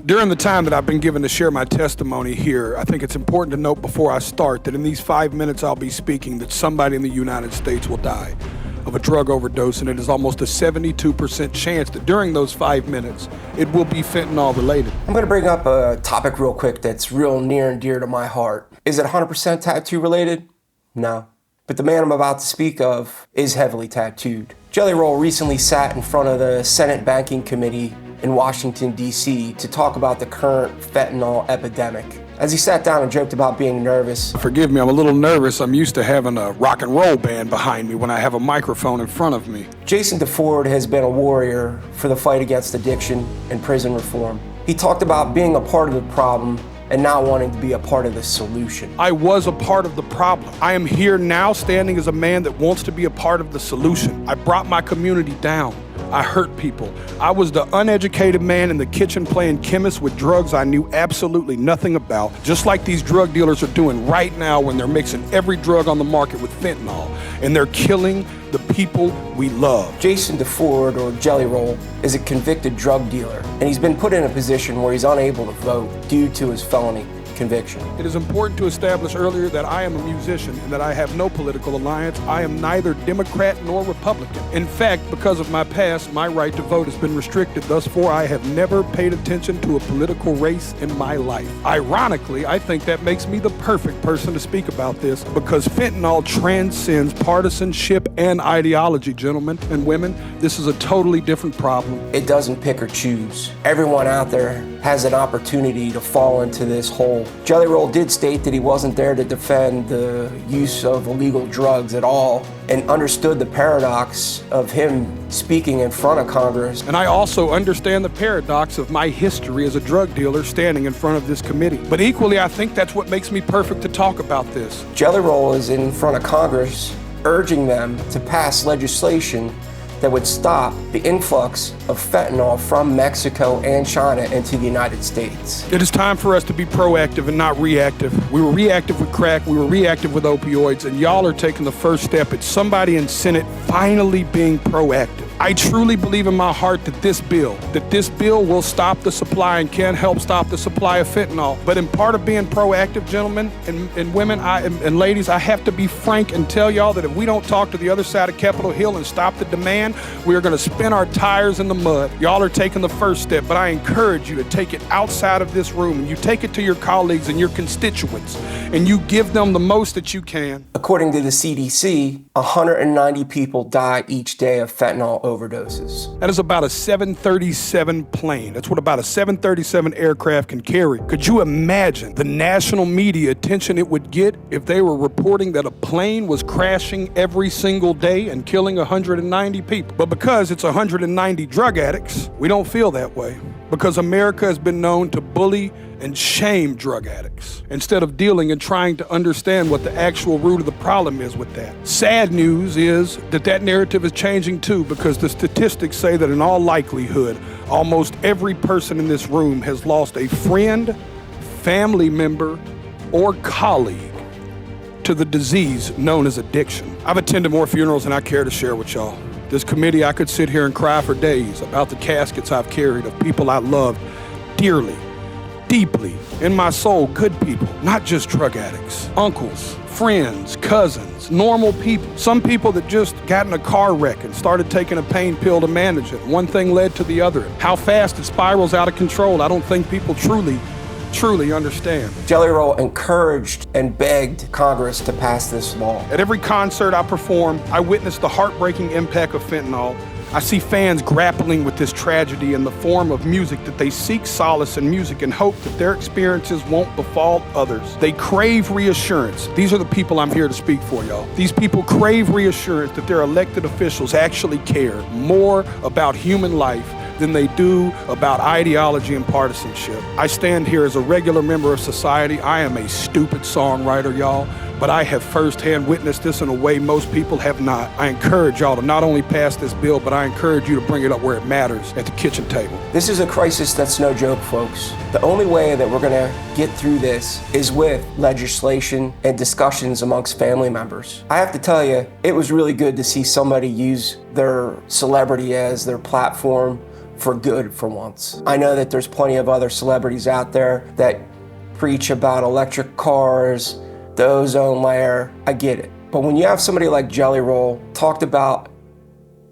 During the time that I've been given to share my testimony here, I think it's important to note before I start that in these 5 minutes I'll be speaking that somebody in the United States will die of a drug overdose, and it is almost a 72% chance that during those 5 minutes it will be fentanyl related. I'm going to bring up a topic real quick that's real near and dear to my heart. Is it 100% tattoo related? No. But the man I'm about to speak of is heavily tattooed. Jelly Roll recently sat in front of the Senate Banking Committee in Washington, D.C. to talk about the current fentanyl epidemic. As he sat down and joked about being nervous. Forgive me, I'm a little nervous. I'm used to having a rock and roll band behind me when I have a microphone in front of me. Jason DeFord has been a warrior for the fight against addiction and prison reform. He talked about being a part of the problem and not wanting to be a part of the solution. I was a part of the problem. I am here now standing as a man that wants to be a part of the solution. I brought my community down. I hurt people. I was the uneducated man in the kitchen playing chemist with drugs I knew absolutely nothing about, just like these drug dealers are doing right now when they're mixing every drug on the market with fentanyl, and they're killing the people we love. Jason DeFord, or Jelly Roll, is a convicted drug dealer, and he's been put in a position where he's unable to vote due to his felony conviction. It is important to establish earlier that I am a musician and that I have no political alliance. I am neither Democrat nor Republican. In fact, because of my past, my right to vote has been restricted. Thus far, I have never paid attention to a political race in my life. Ironically, I think that makes me the perfect person to speak about this because fentanyl transcends partisanship and ideology, gentlemen and women. This is a totally different problem. It doesn't pick or choose. Everyone out there has an opportunity to fall into this hole. Jelly Roll did state that he wasn't there to defend the use of illegal drugs at all and understood the paradox of him speaking in front of Congress. And I also understand the paradox of my history as a drug dealer standing in front of this committee. But equally, I think that's what makes me perfect to talk about this. Jelly Roll is in front of Congress urging them to pass legislation that would stop the influx of fentanyl from Mexico and China into the United States. It is time for us to be proactive and not reactive. We were reactive with crack, we were reactive with opioids, and y'all are taking the first step at somebody in Senate finally being proactive. I truly believe in my heart that this bill will stop the supply and can help stop the supply of fentanyl. But in part of being proactive, gentlemen and women and ladies, I have to be frank and tell y'all that if we don't talk to the other side of Capitol Hill and stop the demand, we are going to spin our tires in the mud. Y'all are taking the first step, but I encourage you to take it outside of this room and you take it to your colleagues and your constituents and you give them the most that you can. According to the CDC, 190 people die each day of fentanyl overdoses. That is about a 737 plane. That's what about a 737 aircraft can carry. Could you imagine the national media attention it would get if they were reporting that a plane was crashing every single day and killing 190 people? But because it's 190 drug addicts, we don't feel that way. Because America has been known to bully and shame drug addicts instead of dealing and trying to understand what the actual root of the problem is with that. Sad news is that narrative is changing too, because the statistics say that in all likelihood, almost every person in this room has lost a friend, family member, or colleague to the disease known as addiction. I've attended more funerals than I care to share with y'all. This committee, I could sit here and cry for days about the caskets I've carried of people I loved dearly, deeply, in my soul, good people, not just drug addicts, uncles, friends, cousins, normal people. Some people that just got in a car wreck and started taking a pain pill to manage it. One thing led to the other. How fast it spirals out of control, I don't think people truly understand. Jelly Roll encouraged and begged Congress to pass this law. At every concert I perform, I witness the heartbreaking impact of fentanyl. I see fans grappling with this tragedy in the form of music, that they seek solace in music and hope that their experiences won't befall others. They crave reassurance. These are the people I'm here to speak for, y'all. These people crave reassurance that their elected officials actually care more about human life than they do about ideology and partisanship. I stand here as a regular member of society. I am a stupid songwriter, y'all, but I have firsthand witnessed this in a way most people have not. I encourage y'all to not only pass this bill, but I encourage you to bring it up where it matters, at the kitchen table. This is a crisis that's no joke, folks. The only way that we're gonna get through this is with legislation and discussions amongst family members. I have to tell you, it was really good to see somebody use their celebrity as their platform for good for once. I know that there's plenty of other celebrities out there that preach about electric cars, the ozone layer. I get it. But when you have somebody like Jelly Roll talked about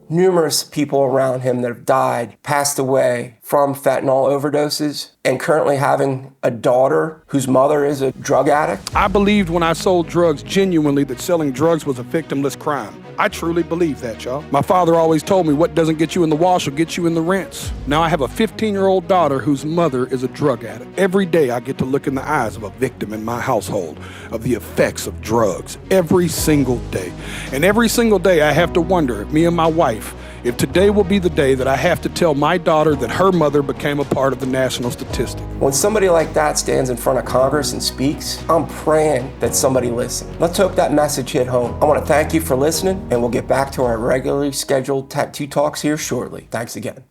numerous people around him that have died, passed away from fentanyl overdoses, and currently having a daughter whose mother is a drug addict. I believed when I sold drugs genuinely that selling drugs was a victimless crime. I truly believe that, y'all. My father always told me what doesn't get you in the wash will get you in the rinse. Now I have a 15-year-old daughter whose mother is a drug addict. Every day I get to look in the eyes of a victim in my household of the effects of drugs. Every single day. And every single day I have to wonder, me and my wife, if today will be the day that I have to tell my daughter that her mother became a part of the national statistic. When somebody like that stands in front of Congress and speaks, I'm praying that somebody listens. Let's hope that message hit home. I want to thank you for listening, and we'll get back to our regularly scheduled Tattoo Talks here shortly. Thanks again.